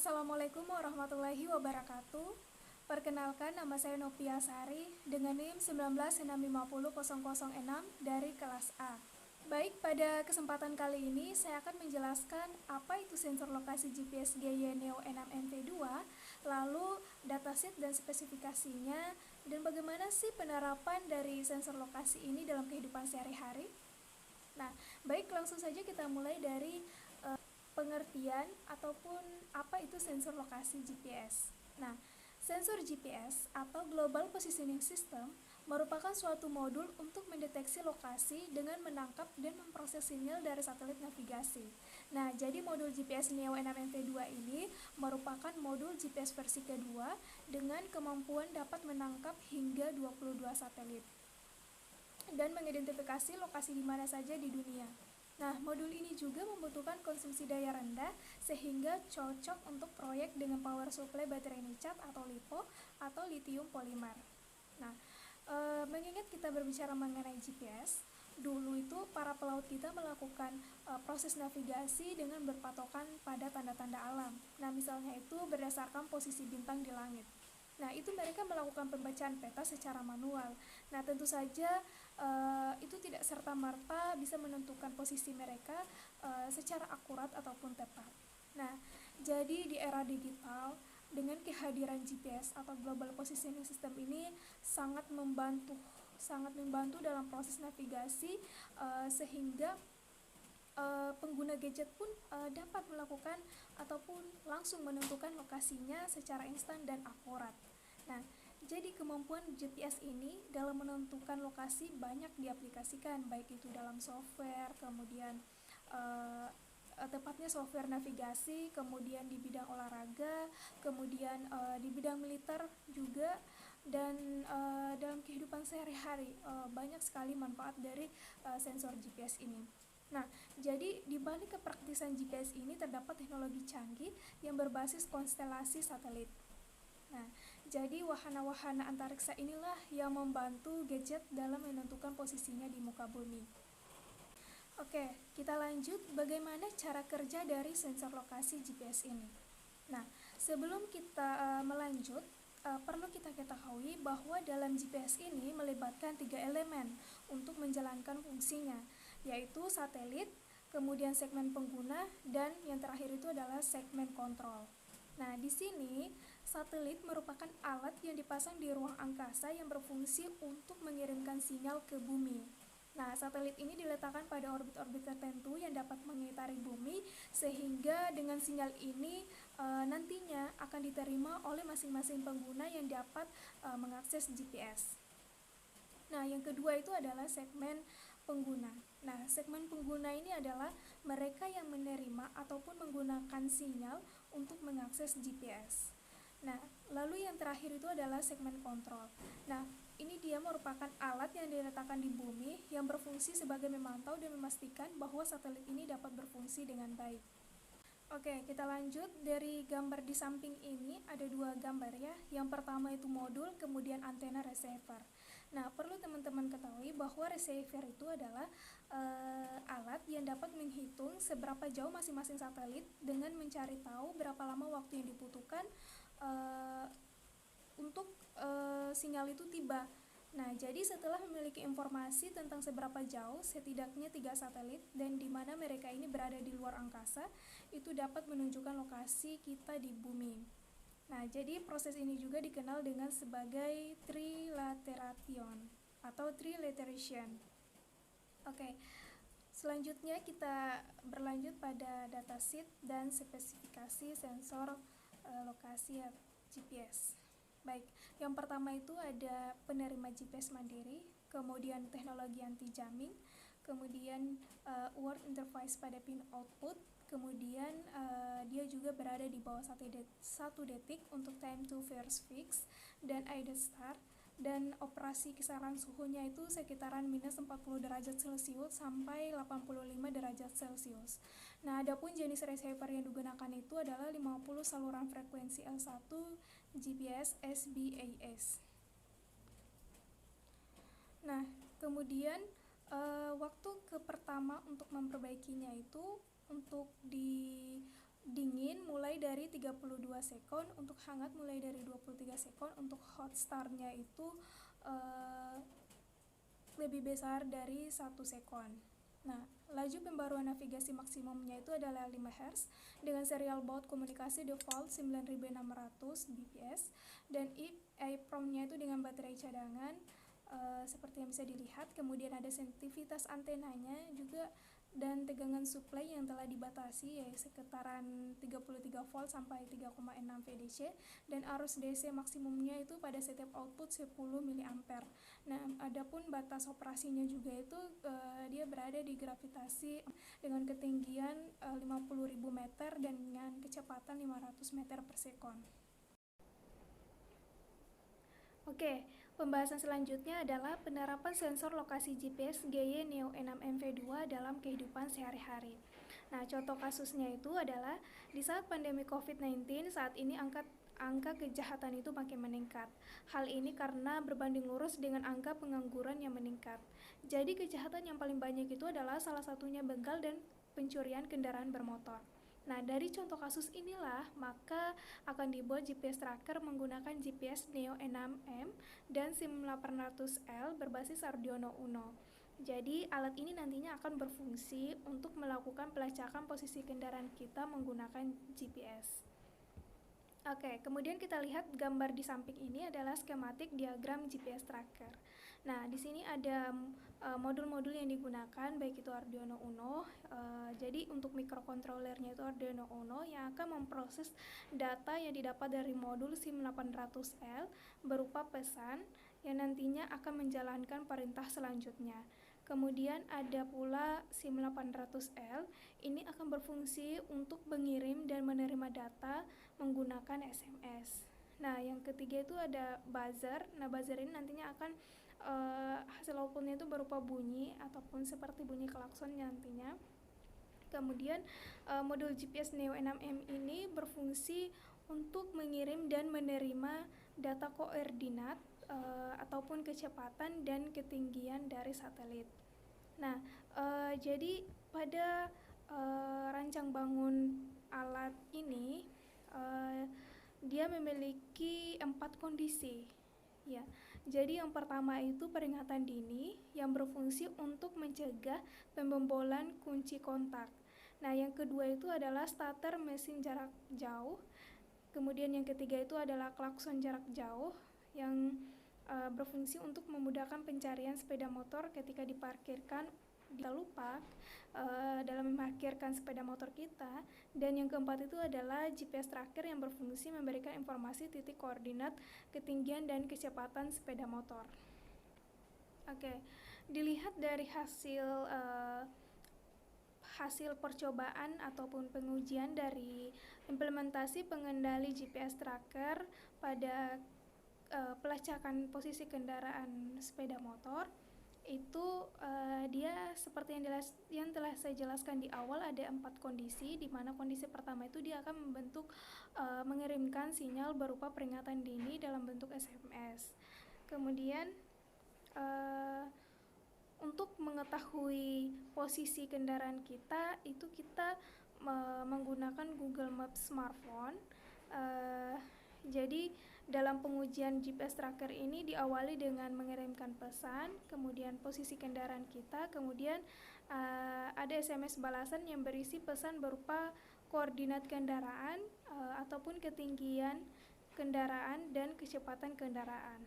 Assalamualaikum warahmatullahi wabarakatuh. Perkenalkan, nama saya Novia Sari dengan NIM 196500006 dari kelas A. Baik, pada kesempatan kali ini saya akan menjelaskan apa itu sensor lokasi GPS GY Neo N6MV2, lalu dataset dan spesifikasinya, dan bagaimana sih penerapan dari sensor lokasi ini dalam kehidupan sehari-hari. Nah, baik, langsung saja kita mulai dari pengertian ataupun apa itu sensor lokasi GPS. Nah, sensor GPS atau Global Positioning System merupakan suatu modul untuk mendeteksi lokasi dengan menangkap dan memproses sinyal dari satelit navigasi. Nah, jadi modul GPS Neo N6MV2 ini merupakan modul GPS versi kedua dengan kemampuan dapat menangkap hingga 22 satelit dan mengidentifikasi lokasi di mana saja di dunia. Nah, modul ini juga membutuhkan konsumsi daya rendah sehingga cocok untuk proyek dengan power supply baterai nicat atau LiPo atau lithium polimer. Nah, mengingat kita berbicara mengenai GPS, dulu itu para pelaut kita melakukan proses navigasi dengan berpatokan pada tanda-tanda alam. Nah, misalnya itu berdasarkan posisi bintang di langit. Nah, itu mereka melakukan pembacaan peta secara manual. Nah, tentu saja itu tidak serta-merta bisa menentukan posisi mereka secara akurat ataupun tepat. Nah, jadi di era digital, dengan kehadiran GPS atau Global Positioning System ini sangat membantu dalam proses navigasi sehingga pengguna gadget pun dapat melakukan ataupun langsung menentukan lokasinya secara instan dan akurat. Nah, jadi kemampuan GPS ini dalam menentukan lokasi banyak diaplikasikan, baik itu dalam software, kemudian tepatnya software navigasi, kemudian di bidang olahraga, kemudian di bidang militer juga, dan dalam kehidupan sehari-hari banyak sekali manfaat dari sensor GPS ini. Nah, jadi di balik kepraktisan GPS ini terdapat teknologi canggih yang berbasis konstelasi satelit. Nah, jadi wahana-wahana antariksa inilah yang membantu gadget dalam menentukan posisinya di muka bumi. Oke, kita lanjut bagaimana cara kerja dari sensor lokasi GPS ini. Nah, sebelum kita melanjut, perlu kita ketahui bahwa dalam GPS ini melibatkan 3 elemen untuk menjalankan fungsinya, yaitu satelit, kemudian segmen pengguna, dan yang terakhir itu adalah segmen kontrol. Nah, di sini satelit merupakan alat yang dipasang di ruang angkasa yang berfungsi untuk mengirimkan sinyal ke bumi. Nah, satelit ini diletakkan pada orbit-orbit tertentu yang dapat mengitari bumi, sehingga dengan sinyal ini nantinya akan diterima oleh masing-masing pengguna yang dapat mengakses GPS. Nah, yang kedua itu adalah segmen pengguna. Nah, segmen pengguna ini adalah mereka yang menerima ataupun menggunakan sinyal untuk mengakses GPS. Nah, lalu yang terakhir itu adalah segmen kontrol. Nah, ini dia merupakan alat yang diletakkan di bumi yang berfungsi sebagai memantau dan memastikan bahwa satelit ini dapat berfungsi dengan baik. Oke, kita lanjut. Dari gambar di samping ini ada 2 gambar ya. Yang pertama itu modul, kemudian antena receiver. Nah, perlu teman-teman ketahui bahwa receiver itu adalah alat yang dapat menghitung seberapa jauh masing-masing satelit dengan mencari tahu berapa lama waktu yang dibutuhkan untuk sinyal itu tiba. Nah, jadi setelah memiliki informasi tentang seberapa jauh setidaknya 3 satelit dan di mana mereka ini berada di luar angkasa, itu dapat menunjukkan lokasi kita di bumi. Nah, jadi proses ini juga dikenal dengan sebagai trilateration atau trilateration. Oke, selanjutnya kita berlanjut pada datasheet dan spesifikasi sensor lokasi GPS. Baik, yang pertama itu ada penerima GPS mandiri, kemudian teknologi anti jamming, kemudian word interface pada pin output, kemudian dia juga berada di bawah 1 detik untuk time to first fix dan ID start, dan operasi kisaran suhunya itu sekitaran minus 40 derajat Celcius sampai 85 derajat Celcius. Nah, adapun jenis receiver yang digunakan itu adalah 50 saluran frekuensi L1 GPS SBAS. Nah, kemudian waktu pertama untuk memperbaikinya itu untuk di dingin mulai dari 32 sekon, untuk hangat mulai dari 23 sekon, untuk hot star-nya itu lebih besar dari 1 sekon. Nah, laju pembaruan navigasi maksimumnya itu adalah 5 Hz dengan serial baud komunikasi default 9600 bps, dan EEPROM-nya itu dengan baterai cadangan seperti yang bisa dilihat. Kemudian ada sensitivitas antenanya juga, dan tegangan supply yang telah dibatasi yaitu sekitaran 33 volt sampai 3,6 VDC, dan arus DC maksimumnya itu pada setiap output 10 mA. Nah, adapun batas operasinya juga itu dia berada di gravitasi dengan ketinggian 50.000 meter dan dengan kecepatan 500 meter per sekon. Oke, pembahasan selanjutnya adalah penerapan sensor lokasi GPS GY Neo 6MV2 dalam kehidupan sehari-hari. Nah, contoh kasusnya itu adalah di saat pandemi COVID-19 saat ini angka kejahatan itu makin meningkat. Hal ini karena berbanding lurus dengan angka pengangguran yang meningkat. Jadi kejahatan yang paling banyak itu adalah salah satunya begal dan pencurian kendaraan bermotor. Nah, dari contoh kasus inilah maka akan dibuat GPS tracker menggunakan GPS Neo 6M dan SIM800L berbasis Arduino Uno. Jadi alat ini nantinya akan berfungsi untuk melakukan pelacakan posisi kendaraan kita menggunakan GPS. Oke, kemudian kita lihat gambar di samping ini adalah skematik diagram GPS tracker. Nah, di sini ada modul-modul yang digunakan, baik itu Arduino Uno. Jadi untuk microcontrollernya itu Arduino Uno yang akan memproses data yang didapat dari modul SIM800L berupa pesan yang nantinya akan menjalankan perintah selanjutnya. Kemudian ada pula SIM800L, ini akan berfungsi untuk mengirim dan menerima data menggunakan SMS. Nah, yang ketiga itu ada buzzer. Nah, buzzer ini nantinya akan hasil outputnya itu berupa bunyi ataupun seperti bunyi klakson nantinya. Kemudian modul GPS Neo 6M ini berfungsi untuk mengirim dan menerima data koordinat ataupun kecepatan dan ketinggian dari satelit. Nah, jadi pada rancang bangun alat ini dia memiliki 4 kondisi. Ya, jadi yang pertama itu peringatan dini yang berfungsi untuk mencegah pembobolan kunci kontak. Nah, yang kedua itu adalah starter mesin jarak jauh. Kemudian yang ketiga itu adalah klakson jarak jauh yang berfungsi untuk memudahkan pencarian sepeda motor ketika diparkirkan. Kita lupa dalam memarkirkan sepeda motor kita. Dan yang keempat itu adalah GPS tracker yang berfungsi memberikan informasi titik koordinat, ketinggian, dan kecepatan sepeda motor. Oke, dilihat dari hasil percobaan ataupun pengujian dari implementasi pengendali GPS tracker pada pelacakan posisi kendaraan sepeda motor itu dia seperti yang telah saya jelaskan di awal, ada 4 kondisi, di mana kondisi pertama itu dia akan mengirimkan sinyal berupa peringatan dini dalam bentuk SMS. Kemudian untuk mengetahui posisi kendaraan kita itu kita menggunakan Google Maps smartphone. Jadi dalam pengujian GPS tracker ini diawali dengan mengirimkan pesan, kemudian posisi kendaraan kita, kemudian ada SMS balasan yang berisi pesan berupa koordinat kendaraan ataupun ketinggian kendaraan dan kecepatan kendaraan.